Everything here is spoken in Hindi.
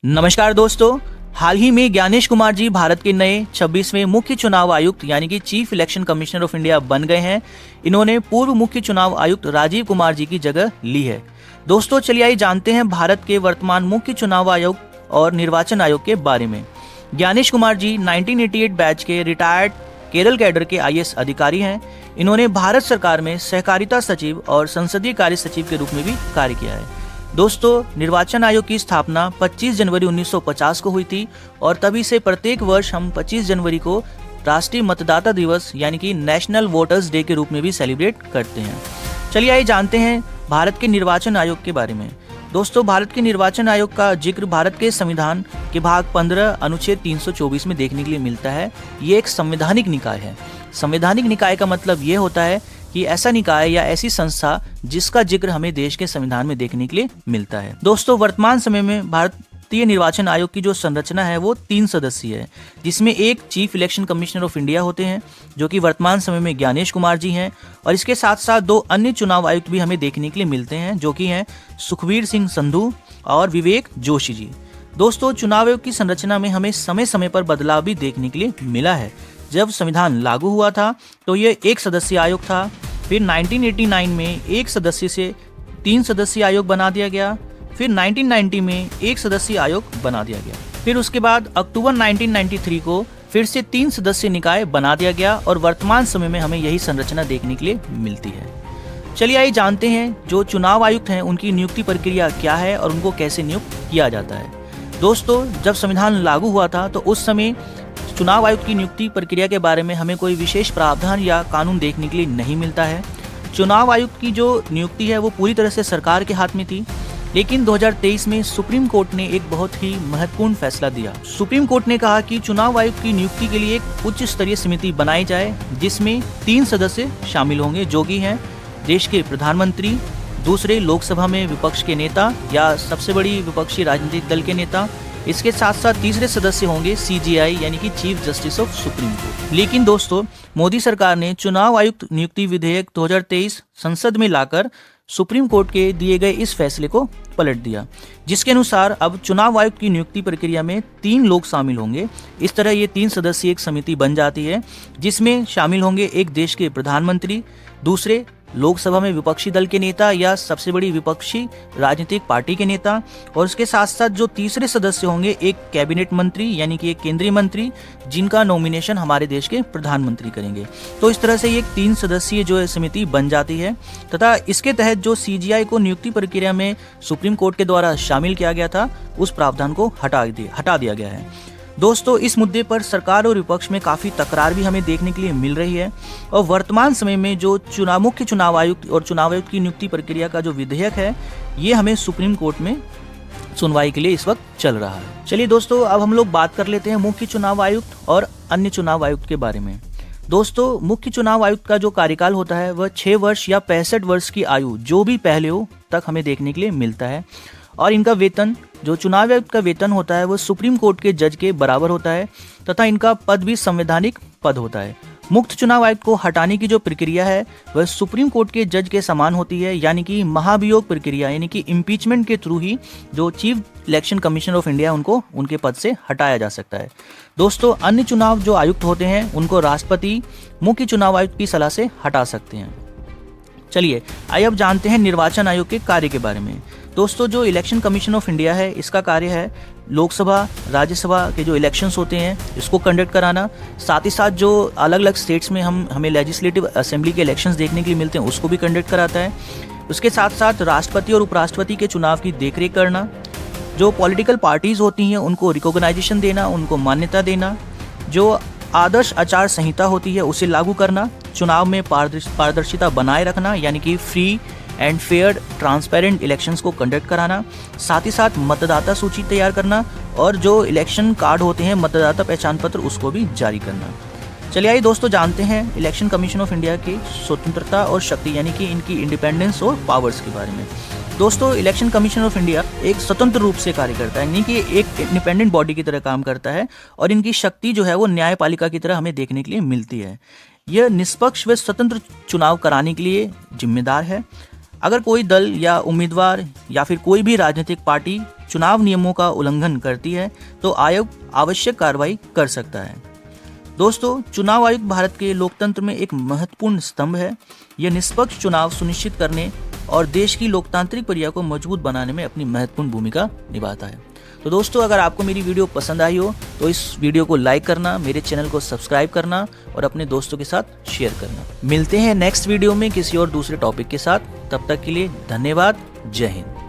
नमस्कार दोस्तों। हाल ही में ज्ञानेश कुमार जी भारत के नए 26वें मुख्य चुनाव आयुक्त यानी कि chief election commissioner of India बन गए हैं। इन्होंने पूर्व मुख्य चुनाव आयुक्त राजीव कुमार जी की जगह ली है। दोस्तों चलिए आइए जानते हैं भारत के वर्तमान मुख्य चुनाव आयुक्त और निर्वाचन आयोग के बारे में। ज्ञानेश कुमार जी 1988 बैच के रिटायर्ड केरल कैडर के आईएएस अधिकारी हैं। इन्होंने भारत सरकार में सहकारिता सचिव और संसदीय कार्य सचिव के रूप में भी कार्य किया है। दोस्तों निर्वाचन आयोग की स्थापना 25 जनवरी 1950 को हुई थी और तभी से प्रत्येक वर्ष हम 25 जनवरी को राष्ट्रीय मतदाता दिवस यानी कि नेशनल वोटर्स डे के रूप में भी सेलिब्रेट करते हैं। चलिए आइए जानते हैं भारत के निर्वाचन आयोग के बारे में। दोस्तों भारत के निर्वाचन आयोग का जिक्र भारत के संविधान के भाग 15 अनुच्छेद 324 में देखने के लिए मिलता है। ये एक संवैधानिक निकाय है। संवैधानिक निकाय का मतलब ये होता है कि ऐसा निकाय या ऐसी संस्था जिसका जिक्र हमें देश के संविधान में देखने के लिए मिलता है। दोस्तों वर्तमान समय में भारतीय निर्वाचन आयोग की जो संरचना है वो 3 सदस्यीय है, जिसमें एक chief election commissioner of India होते हैं जो कि वर्तमान समय में ज्ञानेश कुमार जी हैं, और इसके साथ साथ 2 अन्य चुनाव आयुक्त भी हमें देखने के लिए मिलते हैं जो कि हैं सुखबीर सिंह संधू और विवेक जोशी जी। दोस्तों चुनाव आयोग की संरचना में हमें समय समय पर बदलाव भी देखने के लिए मिला है। जब संविधान लागू हुआ था तो ये 1 सदस्यीय आयोग था। फिर 1989 में 1 सदस्य से 3 सदस्यीय आयोग बना दिया गया। फिर 1990 में 1 सदस्यीय आयोग बना दिया गया। फिर उसके बाद अक्टूबर 1993 को फिर से 3 सदस्यीय निकाय बना दिया गया और वर्तमान समय में हमें यही संरचना देखने के लिए मिलती है। चलिए आइए जानते हैं जो चुनाव आयुक्त हैं उनकी नियुक्ति प्रक्रिया क्या है और उनको कैसे नियुक्त किया जाता है। दोस्तों जब संविधान लागू हुआ था तो उस समय चुनाव आयुक्त की नियुक्ति प्रक्रिया के बारे में हमें कोई विशेष प्रावधान या कानून देखने के लिए नहीं मिलता है। चुनाव आयुक्त की जो नियुक्ति है वो पूरी तरह से सरकार के हाथ में थी, लेकिन 2023 में सुप्रीम कोर्ट ने एक बहुत ही महत्वपूर्ण फैसला दिया। सुप्रीम कोर्ट ने कहा कि चुनाव आयुक्त की नियुक्ति के लिए एक उच्च स्तरीय समिति बनाई जाए जिसमें 3 सदस्य शामिल होंगे जो कि हैं देश के प्रधानमंत्री, दूसरे लोकसभा में विपक्ष के नेता या सबसे बड़ी विपक्षी राजनीतिक दल के नेता, इसके साथ साथ तीसरे सदस्य होंगे सीजीआई यानी कि chief justice of supreme court. लेकिन दोस्तों मोदी सरकार ने चुनाव आयुक्त नियुक्ति विधेयक 2023 संसद में लाकर सुप्रीम कोर्ट के दिए गए इस फैसले को पलट दिया, जिसके अनुसार अब चुनाव आयुक्त की नियुक्ति प्रक्रिया में 3 लोग शामिल होंगे। इस तरह ये 3 सदस्यीय एक समिति बन जाती है जिसमें शामिल होंगे एक देश के प्रधानमंत्री, दूसरे लोकसभा में विपक्षी दल के नेता या सबसे बड़ी विपक्षी राजनीतिक पार्टी के नेता, और उसके साथ साथ जो तीसरे सदस्य होंगे एक कैबिनेट मंत्री यानी कि एक केंद्रीय मंत्री जिनका नॉमिनेशन हमारे देश के प्रधानमंत्री करेंगे। तो इस तरह से ये एक 3 सदस्यीय जो समिति बन जाती है तथा इसके तहत जो सीजीआई को नियुक्ति प्रक्रिया में सुप्रीम कोर्ट के द्वारा शामिल किया गया था उस प्रावधान को हटा दिया गया है। दोस्तों इस मुद्दे पर सरकार और विपक्ष में काफ़ी तकरार भी हमें देखने के लिए मिल रही है, और वर्तमान समय में जो मुख्य चुनाव आयुक्त और चुनाव आयुक्त की नियुक्ति प्रक्रिया का जो विधेयक है ये हमें सुप्रीम कोर्ट में सुनवाई के लिए इस वक्त चल रहा है। चलिए दोस्तों अब हम लोग बात कर लेते हैं मुख्य चुनाव आयुक्त और अन्य चुनाव आयुक्त के बारे में। दोस्तों मुख्य चुनाव आयुक्त का जो कार्यकाल होता है वह 6 वर्ष या 65 वर्ष की आयु जो भी पहले हो तक हमें देखने के लिए मिलता है, और इनका वेतन जो चुनाव आयुक्त का वेतन होता है वह सुप्रीम कोर्ट के जज के बराबर होता है तथा इनका पद भी संवैधानिक पद होता है। मुख्य चुनाव आयुक्त को हटाने की जो प्रक्रिया है वह सुप्रीम कोर्ट के जज के समान होती है, यानी कि महाभियोग प्रक्रिया यानी कि इम्पीचमेंट के थ्रू ही जो chief election commissioner of India उनको उनके पद से हटाया जा सकता है। दोस्तों अन्य चुनाव जो आयुक्त होते हैं उनको राष्ट्रपति मुख्य चुनाव आयुक्त की सलाह से हटा सकते हैं। चलिए आइए अब जानते हैं निर्वाचन आयोग के कार्य के बारे में। दोस्तों जो इलेक्शन कमीशन ऑफ इंडिया है इसका कार्य है लोकसभा राज्यसभा के जो इलेक्शंस होते हैं इसको कंडक्ट कराना, साथ ही साथ जो अलग अलग स्टेट्स में हमें लेजिस्लेटिव असेंबली के इलेक्शंस देखने के लिए मिलते हैं उसको भी कंडक्ट कराता है। उसके साथ साथ राष्ट्रपति और उपराष्ट्रपति के चुनाव की देखरेख करना, जो पॉलिटिकल पार्टीज़ होती हैं उनको रिकॉग्नाइजेशन देना, उनको मान्यता देना, जो आदर्श आचार संहिता होती है उसे लागू करना, चुनाव में पारदर्शिता बनाए रखना यानी कि free and fair transparent elections को कंडक्ट कराना, साथ ही साथ मतदाता सूची तैयार करना और जो इलेक्शन कार्ड होते हैं मतदाता पहचान पत्र उसको भी जारी करना। चलिए आइए दोस्तों जानते हैं इलेक्शन कमीशन ऑफ इंडिया की स्वतंत्रता और शक्ति यानी कि इनकी इंडिपेंडेंस और पावर्स के बारे में। दोस्तों इलेक्शन कमीशन ऑफ इंडिया एक स्वतंत्र रूप से कार्य करता है, यानी कि एक इंडिपेंडेंट बॉडी की तरह काम करता है, और इनकी शक्ति जो है वो न्यायपालिका की तरह हमें देखने के लिए मिलती है। यह निष्पक्ष व स्वतंत्र चुनाव कराने के लिए जिम्मेदार है। अगर कोई दल या उम्मीदवार या फिर कोई भी राजनीतिक पार्टी चुनाव नियमों का उल्लंघन करती है तो आयोग आवश्यक कार्रवाई कर सकता है। दोस्तों, चुनाव आयोग भारत के लोकतंत्र में एक महत्वपूर्ण स्तंभ है। यह निष्पक्ष चुनाव सुनिश्चित करने और देश की लोकतांत्रिक प्रक्रिया को मजबूत बनाने में अपनी महत्वपूर्ण भूमिका निभाता है। तो दोस्तों, अगर आपको मेरी वीडियो पसंद आई हो तो इस वीडियो को लाइक करना, मेरे चैनल को सब्सक्राइब करना और अपने दोस्तों के साथ शेयर करना। मिलते हैं नेक्स्ट वीडियो में किसी और दूसरे टॉपिक के साथ। तब तक के लिए धन्यवाद। जय हिंद।